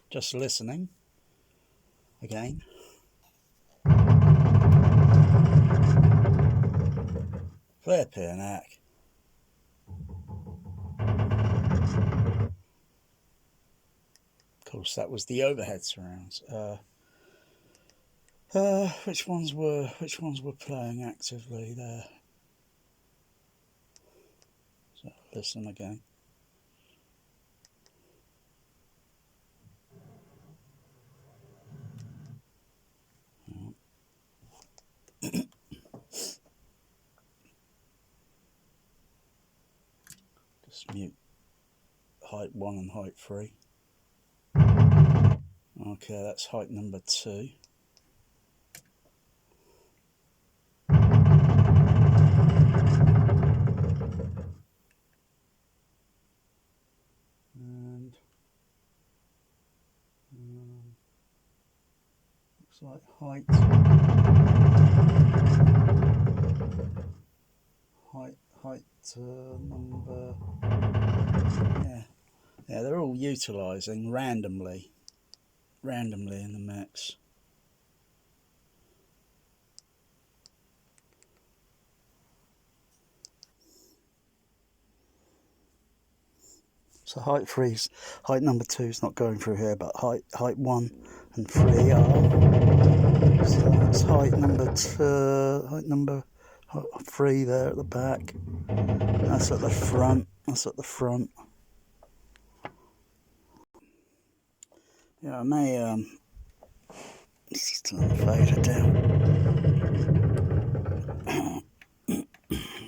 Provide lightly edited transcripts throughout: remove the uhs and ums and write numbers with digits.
Just listening again. Flipping heck. Of course, that was the overhead surrounds. Which ones were playing actively there? So listen again. Just mute height 1 and height 3. Okay, that's height number 2. And looks like height number, yeah, they're all utilizing randomly in the mix. So height number 2 is not going through here, but height 1 and 3 are. So that's height number 3 there at the back. That's at the front. Yeah, I may just turn the fader down.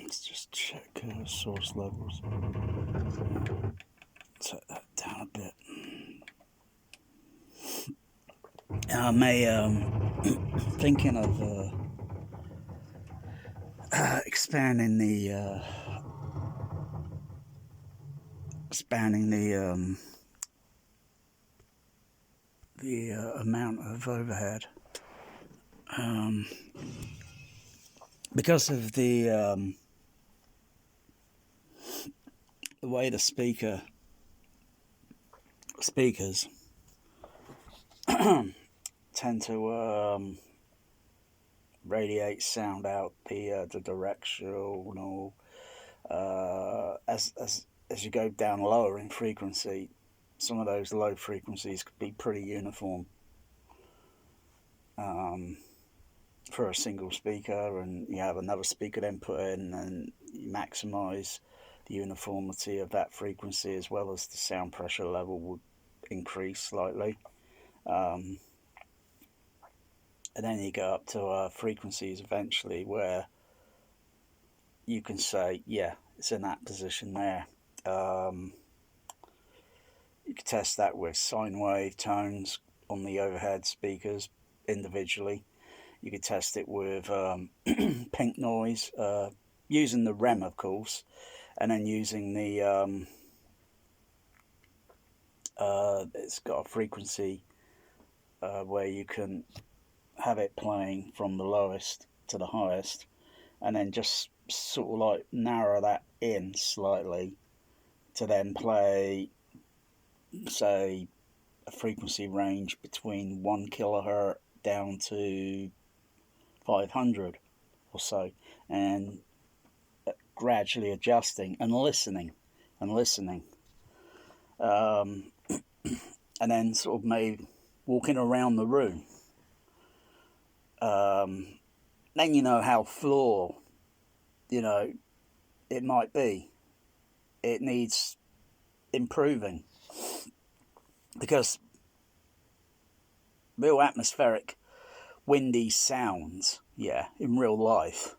Let's just check source levels. Set that down a bit. I may thinking of expanding the amount of overhead, because of the way the speakers tend to radiate sound out the directional, as you go down lower in frequency. Some of those low frequencies could be pretty uniform for a single speaker, and you have another speaker then put in, and you maximize the uniformity of that frequency, as well as the sound pressure level would increase slightly. And then you go up to frequencies eventually where you can say, yeah, it's in that position there. You can test that with sine wave tones on the overhead speakers individually. You could test it with pink noise, using the REM, of course, and then using the it's got a frequency where you can have it playing from the lowest to the highest, and then just sort of like narrow that in slightly to then play, say, a frequency range between 1 kilohertz down to 500 or so, and gradually adjusting and listening, um, and then sort of maybe walking around the room. Then you know how floor, it might be. It needs improving, because real atmospheric, windy sounds, in real life,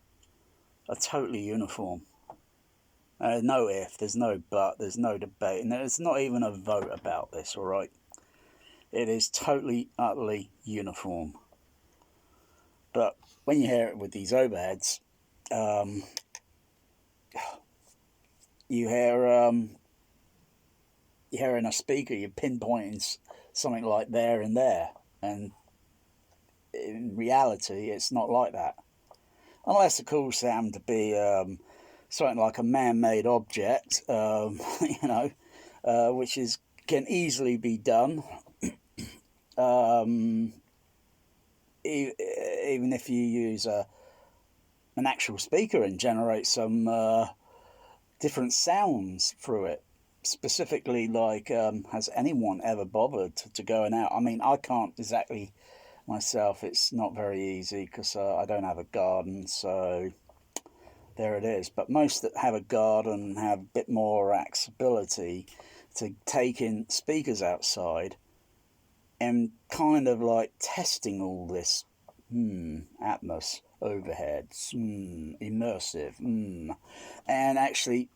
are totally uniform. There's no if, there's no but, there's no debate, and there's not even a vote about this, alright? It is totally, utterly uniform. But when you hear it with these overheads, you hear in a speaker, you're pinpointing something like there and there, and in reality, it's not like that. Unless, of course, it happened to be something like a man-made object, which is can easily be done. Um, Even if you use an actual speaker and generate some different sounds through it. Specifically, like, has anyone ever bothered to going out? I mean, I can't exactly myself. It's not very easy because I don't have a garden, so there it is. But most that have a garden have a bit more accessibility to take in speakers outside and kind of like testing all this atmos, overheads, immersive, and actually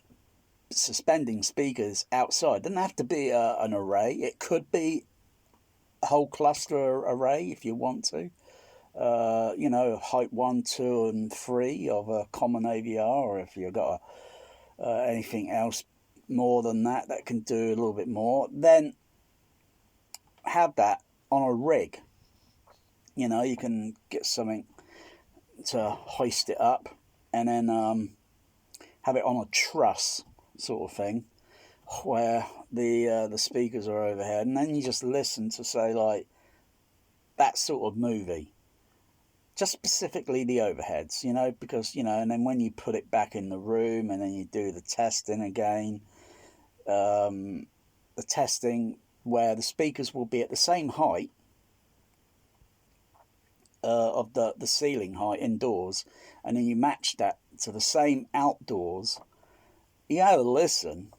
suspending speakers outside. Doesn't have to be an array. It could be a whole cluster array if you want to. Height 1, 2, and 3 of a common AVR, or if you've got anything else more than that that can do a little bit more, then have that on a rig. You can get something to hoist it up, and then have it on a truss sort of thing, where the speakers are overhead, and then you just listen to, say, like that sort of movie. Just specifically the overheads, because and then when you put it back in the room, and then you do the testing again, the testing where the speakers will be at the same height of the ceiling height indoors, and then you match that to the same outdoors. You have a listen.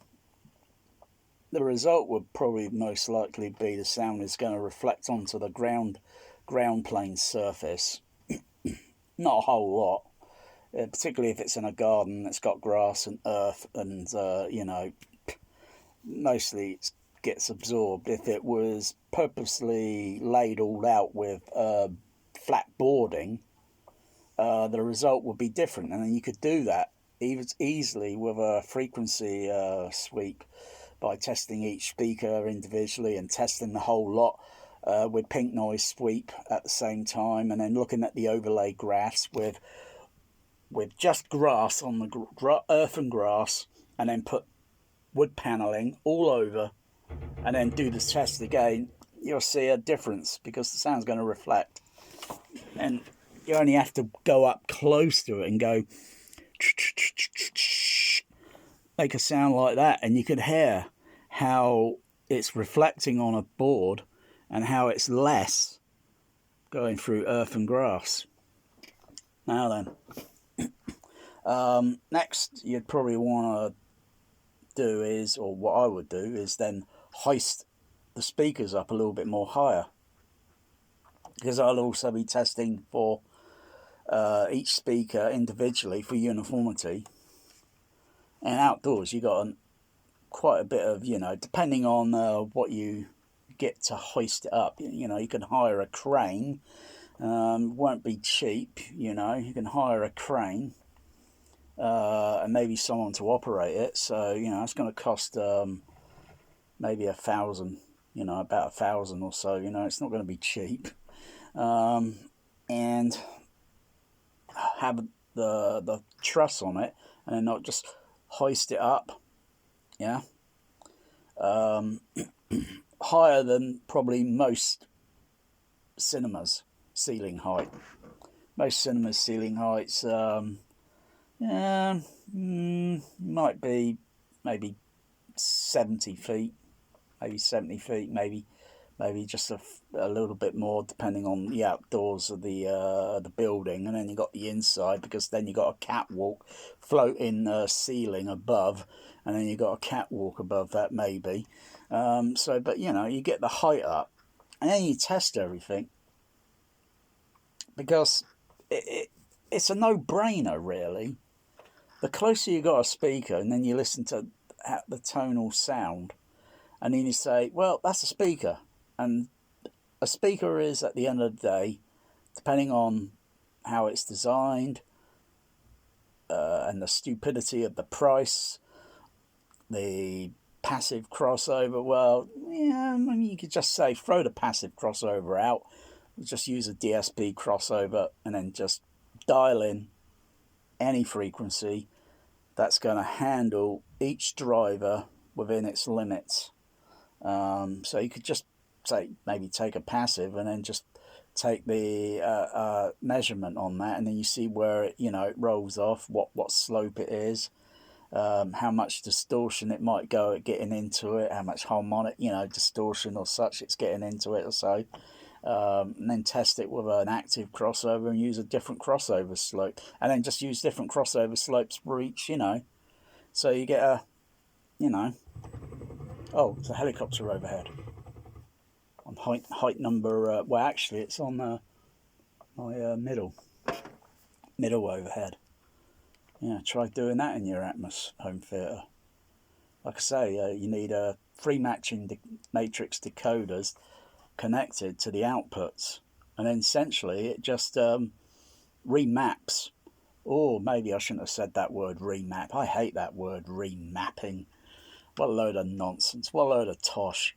The result would probably most likely be the sound is going to reflect onto the ground plane surface. Not a whole lot, particularly if it's in a garden that's got grass and earth, and mostly it gets absorbed. If it was purposely laid all out with flat boarding, the result would be different, and then you could do that easily with a frequency sweep by testing each speaker individually and testing the whole lot with pink noise sweep at the same time, and then looking at the overlay graphs with just grass on the earth and grass, and then put wood paneling all over, and then do the test again. You'll see a difference because the sound's going to reflect, and you only have to go up close to it and go make a sound like that, and you could hear how it's reflecting on a board and how it's less going through earth and grass. Now then, next you'd probably want to do is, or what I would do is, then hoist the speakers up a little bit more higher, because I'll also be testing for each speaker individually for uniformity. And outdoors you got quite a bit of, depending on what you get to hoist it up. You can hire a crane. Won't be cheap. You can hire a crane and maybe someone to operate it. So it's going to cost maybe $1,000. About $1,000 or so. It's not going to be cheap. And have the truss on it, and then not just hoist it up. Yeah. Higher than probably most cinemas' ceiling height. Most cinemas' ceiling heights might be maybe 70 feet, maybe 70 feet, maybe just a little bit more, depending on the outdoors of the building. And then you got the inside, because then you got a catwalk floating ceiling above, and then you got a catwalk above that maybe. But you get the height up, and then you test everything, because it's a no-brainer really. The closer you got a speaker, and then you listen to the tonal sound, and then you say, well, that's a speaker. And a speaker is, at the end of the day, depending on how it's designed and the stupidity of the price, the passive crossover, well, yeah, I mean, you could just say throw the passive crossover out, just use a DSP crossover, and then just dial in any frequency that's going to handle each driver within its limits. So you could just maybe take a passive and then just take the measurement on that, and then you see where it, it rolls off, what slope it is, how much distortion it might go at getting into it, how much harmonic, distortion or such it's getting into it or so. And then test it with an active crossover and use a different crossover slope, and then just use different crossover slopes for each, so you get a, oh, it's a helicopter overhead on height number, well actually it's on my middle overhead. Yeah, try doing that in your Atmos home theatre. Like I say, you need 3 matching matrix decoders connected to the outputs, and then essentially it just remaps. Or maybe I shouldn't have said that word, remap. I hate that word, remapping. What a load of nonsense. What a load of tosh.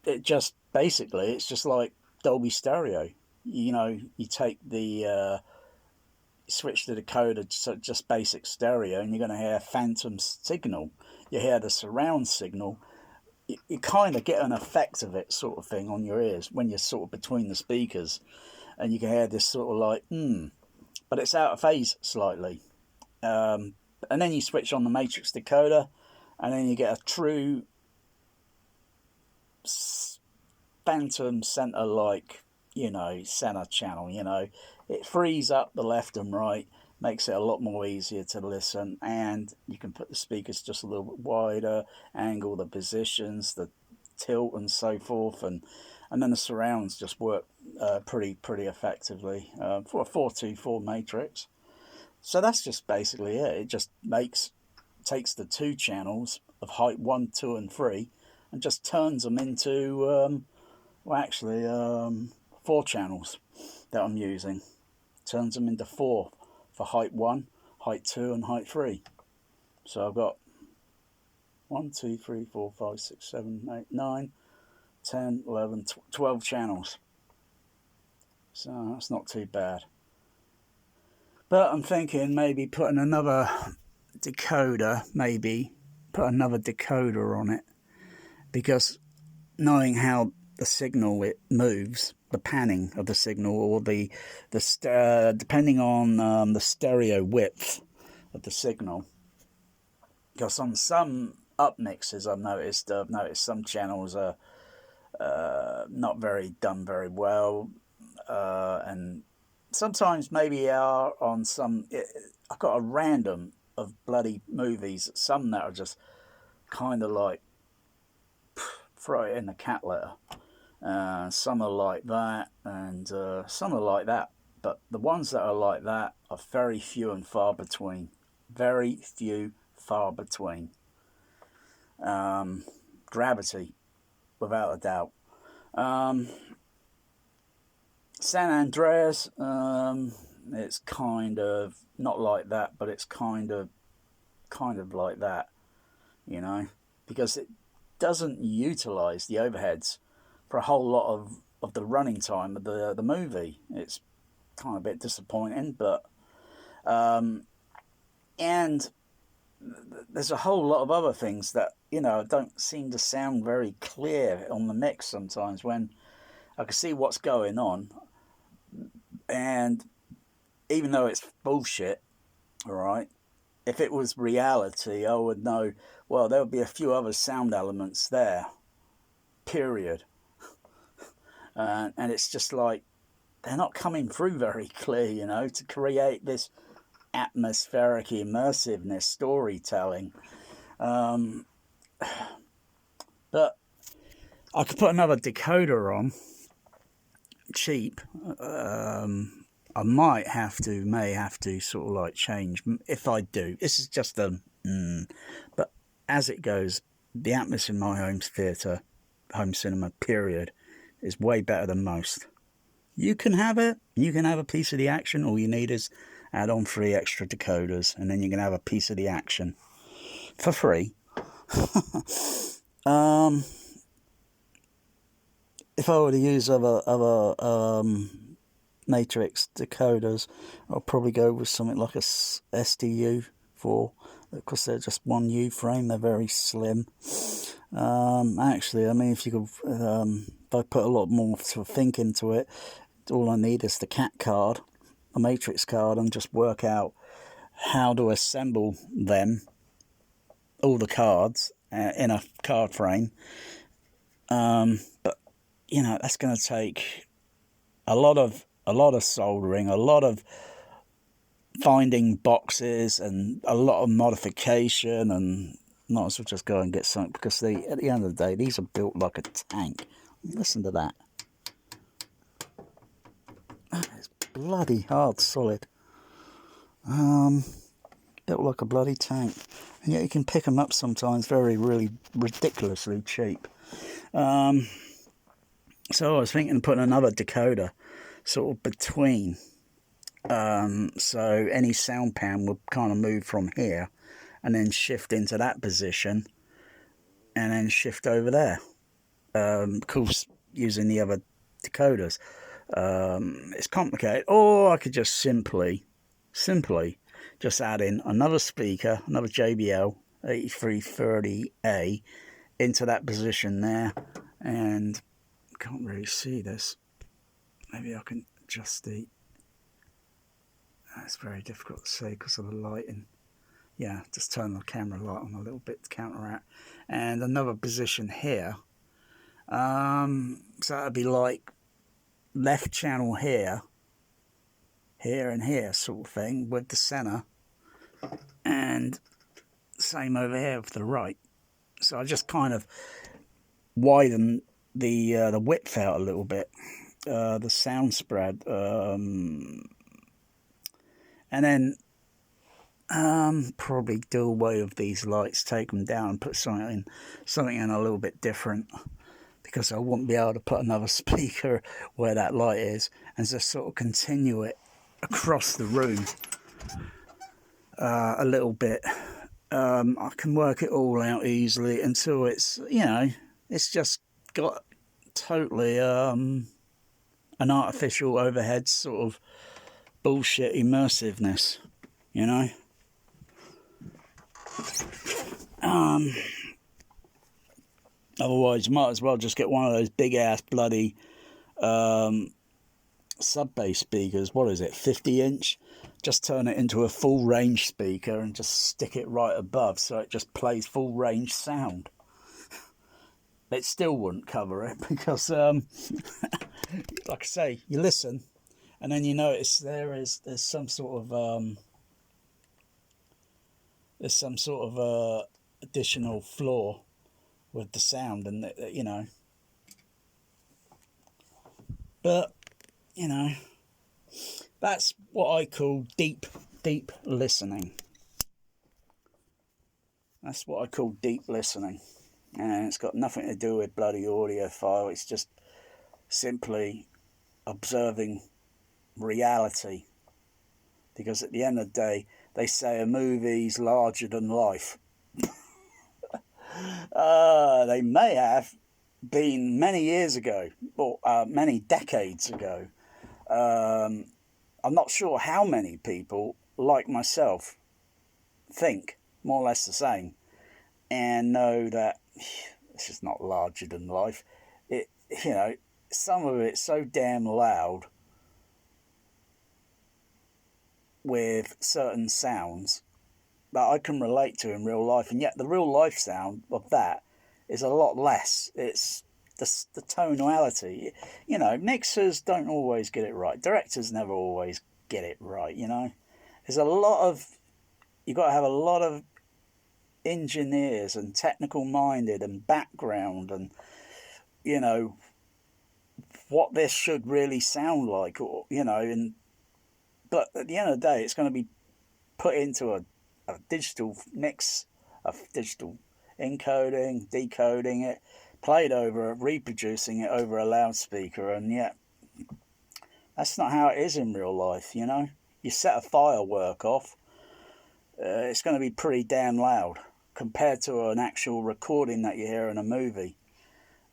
It just, basically, it's just like Dolby Stereo. You take the switch the decoder to just basic stereo, and you're going to hear phantom signal. You hear the surround signal. You kind of get an effect of it, sort of thing, on your ears when you're sort of between the speakers, and you can hear this sort of like, but it's out of phase slightly. And then you switch on the matrix decoder, and then you get a true phantom center, like, center channel. It frees up the left and right, makes it a lot more easier to listen, and you can put the speakers just a little bit wider, angle the positions, the tilt and so forth, and then the surrounds just work pretty effectively for a 424 matrix. So that's just basically it. It just takes the 2 channels of height 1, 2 and 3 and just turns them into 4 channels that I'm using. Turns them into 4 for height 1, height 2 and height 3. So I've got 1, 2, 3, 4, 5, 6, 7, 8, 9, 10, 11, 12 channels. So that's not too bad. But I'm thinking maybe putting another decoder on it, because knowing how the signal it moves, the panning of the signal, or depending on the stereo width of the signal. Because on some up mixes, I've noticed some channels are not done very well, and sometimes maybe are on some. I've got a random of bloody movies, some that are just kind of like throw it in the cat litter. Some are like that, and some are like that. But the ones that are like that are very few and far between. Very few, far between. Gravity, without a doubt. San Andreas, it's kind of not like that, but it's kind of like that, because it doesn't utilize the overheads for a whole lot of the running time of the movie. It's kind of a bit disappointing, but and there's a whole lot of other things that don't seem to sound very clear on the mix sometimes, when I can see what's going on, and even though it's bullshit, all right, if it was reality, I would know, well, there would be a few other sound elements there, period. And it's just like, they're not coming through very clear, to create this atmospheric immersiveness storytelling. But I could put another decoder on, cheap. I may have to sort of like change. If I do, this is just but as it goes, the Atmos in my home theatre, home cinema, period, is way better than most. You can have it. You can have a piece of the action. All you need is add on 3 extra decoders, and then you can have a piece of the action for free. If I were to use other matrix decoders, I'll probably go with something like a SDU4, because they're just one U frame. They're very slim. Actually, I mean, if you could, if I put a lot more sort of think into it, all I need is the CAT card, a matrix card, and just work out how to assemble them, all the cards, in a card frame. But you know, that's going to take a lot of soldering, a lot of finding boxes, and a lot of modification, and might as well just go and get something, because at the end of the day, these are built like a tank. Listen to that. It's bloody hard, solid. Built like a bloody tank. And yet you can pick them up sometimes really ridiculously cheap. So I was thinking of putting another decoder sort of between. So any sound pan would kind of move from here and then shift into that position and then shift over there. Of course, using the other decoders. It's complicated. Or I could just simply just add in another speaker, another JBL 8330A into that position there. And can't really see this. Maybe I can adjust the... It's very difficult to see because of the lighting. Yeah, just turn the camera light on a little bit to counteract. And another position here. So that'd be like left channel here, here and here sort of thing with the center. And same over here with the right. So I just kind of widen the width out a little bit. The sound spread. And then probably do away with these lights, take them down and put something in a little bit different, because I wouldn't be able to put another speaker where that light is and just sort of continue it across the room a little bit. I can work it all out easily until it's, you know, it's just got totally an artificial overhead sort of bullshit immersiveness, you know. Otherwise, you might as well just get one of those big ass bloody sub bass speakers. What is it, 50-inch? Just turn it into a full range speaker and just stick it right above, so it just plays full range sound. It still wouldn't cover it because, like I say, you listen, and then you notice there's some sort of additional flaw with the sound, and you know. But you know, that's what I call deep listening. That's what I call deep listening, and it's got nothing to do with bloody audiophile. It's just simply observing reality, because at the end of the day, they say a movie's larger than life. They may have been many years ago, or many decades ago. I'm not sure how many people, like myself, think more or less the same and know that this is not larger than life. It, you know, some of it's so damn loud with certain sounds that I can relate to in real life, and yet the real life sound of that is a lot less. It's the tonality. You know, mixers don't always get it right. Directors never always get it right, you know. There's a lot of... You've got to have a lot of engineers and technical minded and background, and, you know, what this should really sound like, or, you know, and... But at the end of the day, it's going to be put into a digital mix, of digital encoding, decoding it, played over, reproducing it over a loudspeaker, and yet that's not how it is in real life, you know. You set a firework off, it's going to be pretty damn loud compared to an actual recording that you hear in a movie.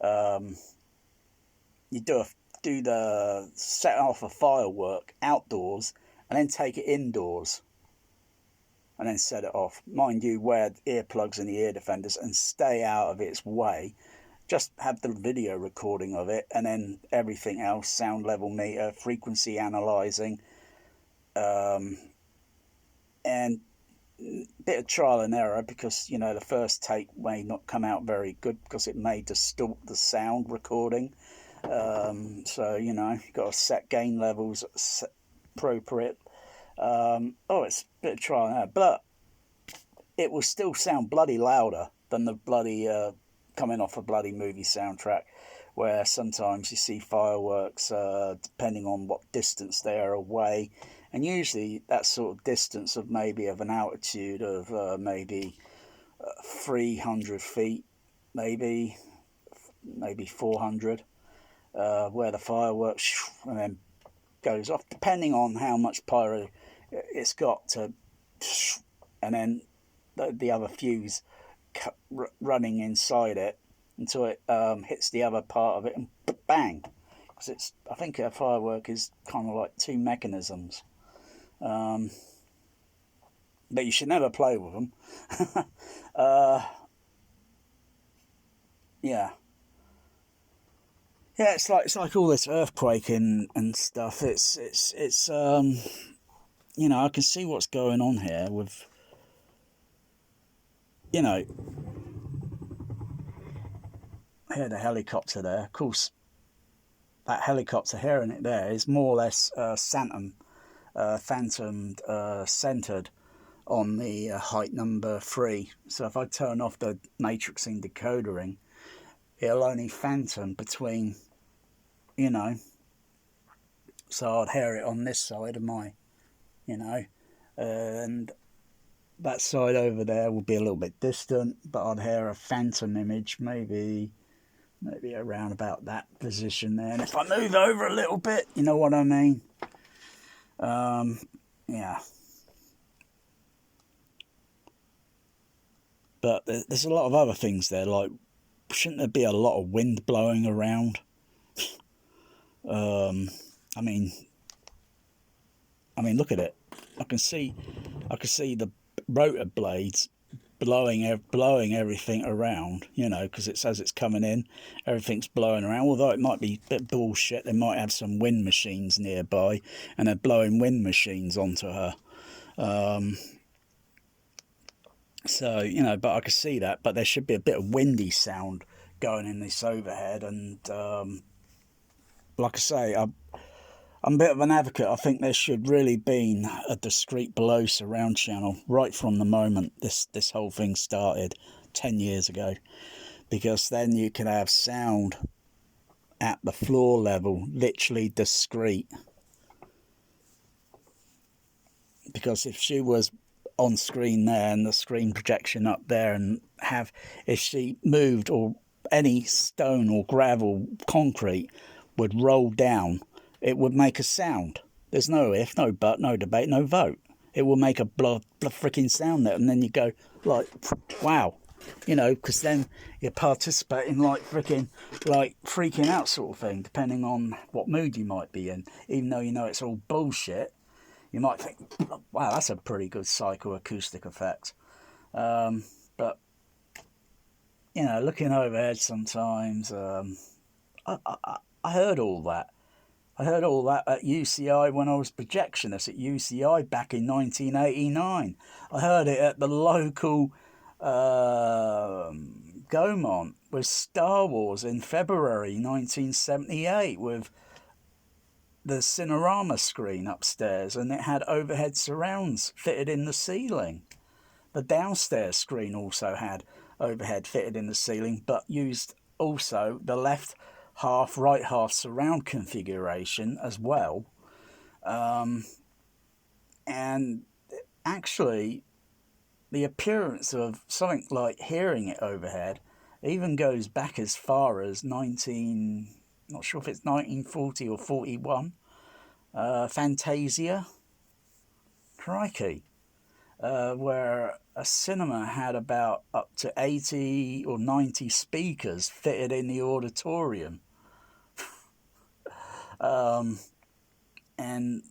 You do the set off a firework outdoors and then take it indoors. and then set it off. Mind you, wear earplugs and the ear defenders and stay out of its way. Just have the video recording of it, and then everything else, sound level meter, frequency analyzing, and bit of trial and error, because the first take may not come out very good because it may distort the sound recording. So you've got to set gain levels appropriate. It's a bit of trial and error, but it will still sound bloody louder than the bloody coming off a bloody movie soundtrack, where sometimes you see fireworks depending on what distance they are away, and usually that sort of distance of maybe of an altitude of maybe 300 feet, maybe 400, where the fireworks and then goes off, depending on how much pyro it's got to, and then the other fuse running inside it until it hits the other part of it and bang. Because I think a firework is kind of like two mechanisms, but you should never play with them. Yeah, it's like all this earthquaking and stuff. It's I can see what's going on here with, I hear the helicopter there. Of course, that helicopter hearing it there is more or less phantom centered on the height number 3. So if I turn off the matrixing decodering, it'll only phantom between, so I'd hear it on this side of my, and that side over there will be a little bit distant, but I'd hear a phantom image, maybe around about that position there. And if I move over a little bit, you know what I mean? Yeah. But there's a lot of other things there, like, shouldn't there be a lot of wind blowing around? I mean, look at it. I can see the rotor blades blowing everything around, because it says it's coming in, everything's blowing around. Although it might be a bit bullshit, they might have some wind machines nearby and they're blowing wind machines onto her. So but I can see that, but there should be a bit of windy sound going in this overhead. And like I say, I'm a bit of an advocate. I think there should really been a discrete below surround channel right from the moment this whole thing started 10 years ago, because then you can have sound at the floor level, literally discrete. Because if she was on screen there and the screen projection up there, and if she moved, or any stone or gravel, concrete would roll down, it would make a sound. There's no if, no but, no debate, no vote. It will make a freaking sound there, and then you go like, wow, because then you're participating like freaking out sort of thing, depending on what mood you might be in. Even though it's all bullshit, you might think, wow, that's a pretty good psychoacoustic effect. But looking overhead sometimes, I heard all that. I heard all that at UCI when I was projectionist at UCI back in 1989. I heard it at the local Gaumont with Star Wars in February 1978 with the Cinerama screen upstairs, and it had overhead surrounds fitted in the ceiling. The downstairs screen also had overhead fitted in the ceiling, but used also the left half, right half surround configuration as well. And actually, the appearance of something like hearing it overhead even goes back as far as not sure if it's 1940 or 41. Fantasia. Crikey. Where a cinema had about up to 80 or 90 speakers fitted in the auditorium. And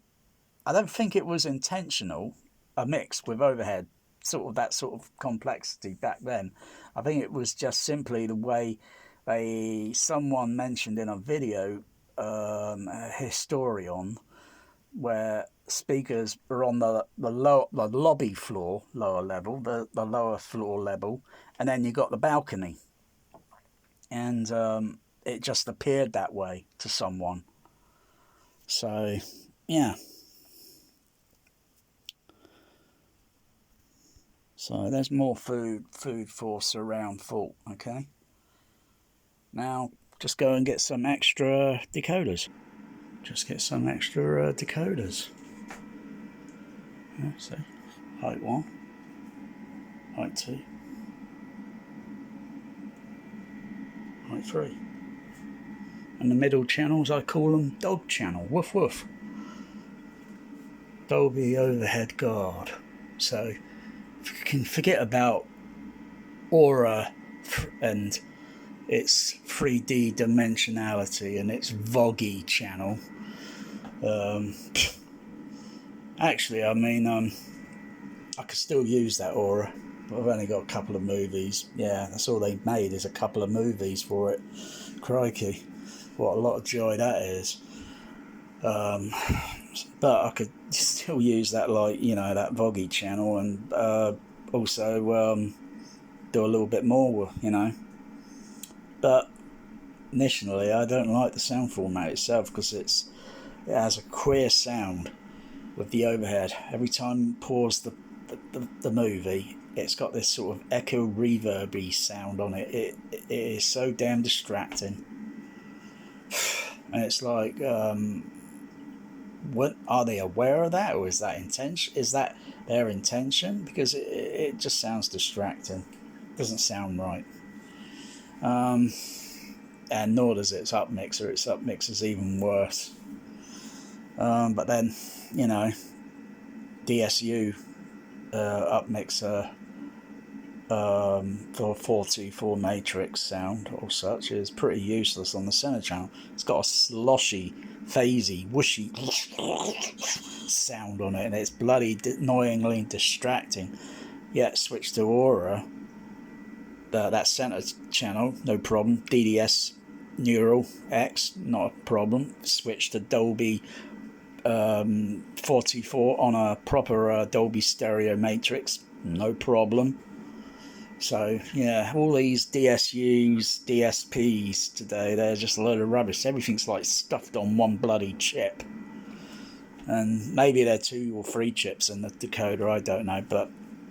I don't think it was intentional, a mix with overhead sort of that sort of complexity back then. I think it was just simply the way someone mentioned in a video, a historian, where speakers are on the lobby floor, lower level, the lower floor level, and then you got the balcony, and it just appeared that way to someone. So yeah. So there's more food for surround fault. Okay. Now just go and get some extra decoders. Just get some extra decoders. Yeah, see, height 1, height 2, height 3. And the middle channels, I call them dog channel. Woof woof. Dolby overhead guard. So you can forget about Aura and its 3D dimensionality and its VOGgy channel. Actually, I mean, I could still use that Aura, but I've only got a couple of movies. Yeah, that's all they made, is a couple of movies for it. Crikey, what a lot of joy that is. But I could still use that, like, you know, that VOGgy channel, and also do a little bit more, you know. But initially, I don't like the sound format itself, because it has a queer sound with the overhead. Every time you pause the movie, it's got this sort of echo reverby sound on it. It is so damn distracting. And it's like, what, are they aware of that, or is that intention? Is that their intention? Because it just sounds distracting. It doesn't sound right. And nor does its up mixer. Its up mixer's even worse. But then, you know, DSU up mixer for 424 matrix sound or such is pretty useless on the center channel. It's got a sloshy, phasey, whooshy sound on it, and it's bloody annoyingly distracting. Yet switch to Aura, that center channel, no problem. DDS Neural X, not a problem. Switch to Dolby 44 on a proper Dolby stereo matrix, no problem. So yeah, all these DSUs, DSPs today, they're just a load of rubbish. Everything's like stuffed on one bloody chip, and maybe they're 2 or 3 chips in the decoder, I don't know. But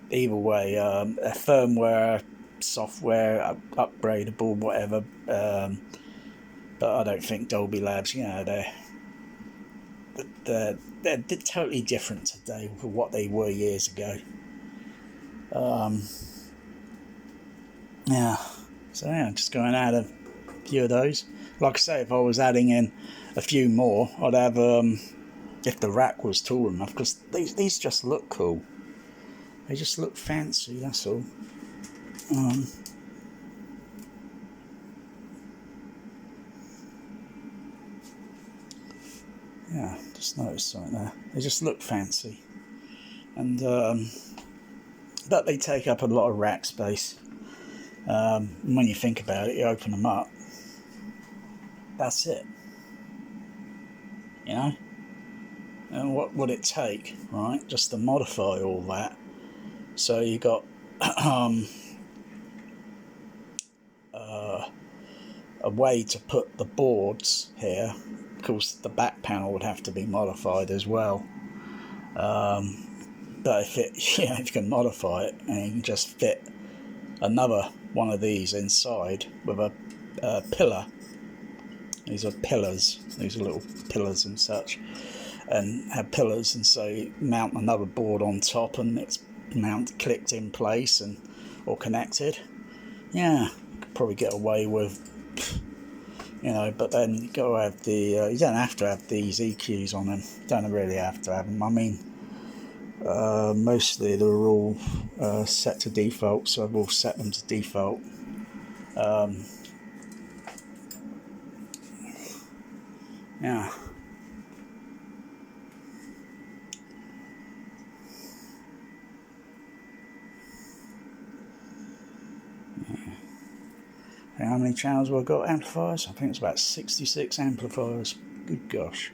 either way, a firmware, software, upgradable, whatever. But I don't think Dolby Labs, you know, they're totally different today from what they were years ago. Yeah, so yeah, just going to add a few of those. Like I say, if I was adding in a few more, I'd have, if the rack was tall enough, because these just look cool. They just look fancy, that's all. Yeah, just noticed something there. They just look fancy. And, but they take up a lot of rack space. When you think about it, you open them up, that's it, you know. And what would it take, right, just to modify all that? So you got a way to put the boards here. Of course, the back panel would have to be modified as well. But if you can modify it, and you can just fit another one of these inside with a pillar. These are pillars. These are little pillars and such, and have pillars, and so you mount another board on top, and it's clicked in place and or connected. Yeah, could probably get away with, you know. But then you got to have the. You don't have to have these EQs on them. You don't really have to have them. I mean, mostly they're all set to default, so I've all set them to default. Yeah. channels have I got amplifiers? I think it's about 66 amplifiers. Good gosh.